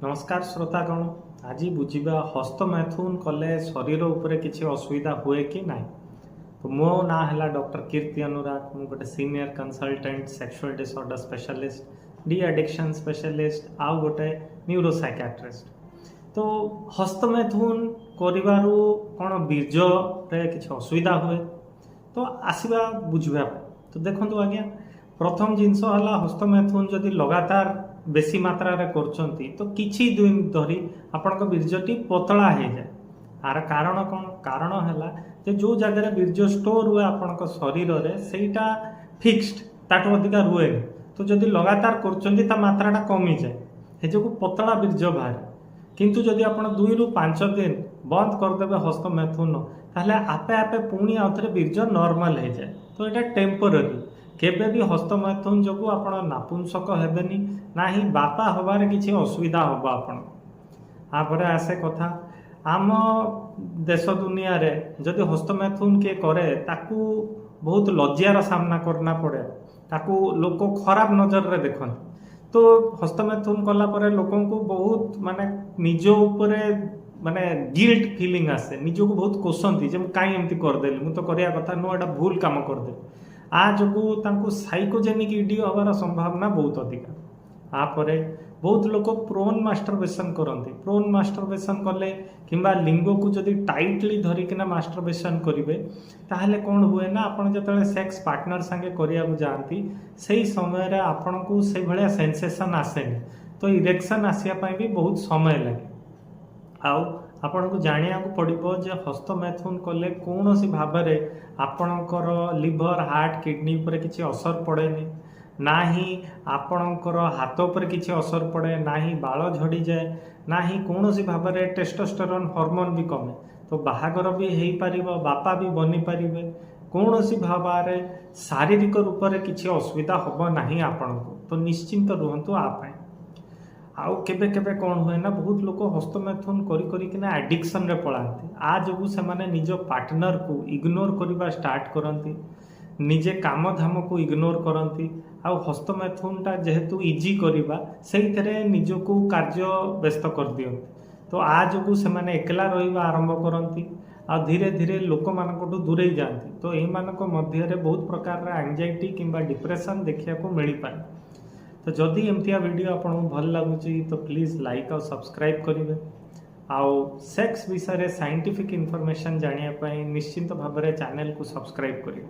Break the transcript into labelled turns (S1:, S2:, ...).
S1: नमस्कार श्रोतागण। आज बुझा हस्तमैथुन कले शरीर उपरे किसी असुविधा हुए कि ना। तो मो ना है डॉक्टर कीर्ति अनुराग। मु गोटे senior consultant sexual disorder specialist, de addiction specialist, आउ गोटे न्यूरोसाइकियाट्रिस्ट। तो हस्तमैथुन करिवारु कौन बीर्ज रे किसी असुविधा हुए तो आसवा बुझा। तो देखो आज्ञा, प्रथम जिनस है हस्तमैथुन जदि लगातार बेसी मात्रा रे करछंती तो किछि दिन धरी आपनक बीर्जटी पतला हो जाए। आर कारण कौन? कारण है जे जो जगह बीर्ज स्टोर हुए आपनक शरीर रे सेटा फिक्स्ड ताठो अधिका रुए। तो जदि लगातार करछंती ता मात्राटा कमी जाए, हे जो पतला बीर्ज बाहर। किंतु जदि आपण 2 रु 5 दिन बंद करदेवे हस्तमैथुन ताहले आपे आपे पुणी आउथरे बीर्ज नॉर्मल हो जाए। तो यहाँ टेम्पोरारी केबे भी हस्तमैथुन जो आप नापुंसक हेबेनी ना ही बापा हबार किसी असुविधा हम आपण। आपर आसे कथा आम देश दुनिया रे जदि हस्तमैथुन किए करे ताकू बहुत लज्जार सामना करना पड़े, ताकू लोक खराब नजर रे देखते। तो हस्तमैथुन कला परे लोकों को बहुत माने निज उपरे माने गिल्ट फीलिंग आसे, निजको बहुत कोसंती जे कहीं एमती करदेली, मु तो करिया कथा नो, एटा भूल काम करदेली। आ जो साइकोजेनिक इडियो हबार संभावना बहुत अधिक। आपर बहुत लोग प्रोन मास्टरबेशन करते। प्रोन मास्टरबेशन कले किंबा लिंग को जदि टाइटली धरिकिना मास्टरबेशन करेंगे ताहले कौन हुए ना, आपन जतले सेक्स पार्टनर संगे करिया जाती से समय रे आपन को से भलिया सेंसेशन आसेनी। तो इरेक्शन आसिया पई भी बहुत समय लगे। आउ आपन को जानिया को पड़िबो जे हस्तमैथुन कले कौन सी भाव में आपणकर लिवर, हार्ट, किडनी पर किसी असर पड़ेनी, ना ही आपणकर हाथ पर किसी असर पड़े, ना ही बाल झड़ी जाए, ना ही कौन सी भाव में टेस्टोस्टेरोन हार्मोन भी कमे। तो बाहागर भी हो पार, बापा भी बनी पारे, कौन सी भाव में शारीरिक रूप से किसी असुविधा हम ना आपण को। तो निश्चिंत रुहतु आप। आउ केबे केबे कौन हुए ना, बहुत लोग हस्तमैथुन करिकिना एडिक्शन रे पलांती। आ जो से माने निज पार्टनर को इग्नोर करवा स्टार्ट करती, निजे काम धाम को इग्नोर करती। आउ हस्तमैथुनटा जेहेतु इजी करवा से निजको कार्य व्यस्त कर दियंती। तो आ जो से माने एकला रहिबा आरंभ करती, आ धीरे धीरे लोक मानकटू दूरे जाती। तो यही मानक मध्य बहुत प्रकार एंजाइटी किंबा डिप्रेशन देखा को मिल पाए। तो जदि एमतिया वीडियो आपको भल लगुच तो प्लीज़ लाइक और सब्सक्राइब करेंगे। आउ सेक्स विषय साइंटिफिक इनफॉरमेशन जानिया निश्चिंत भाव में चैनल को सब्सक्राइब करेंगे।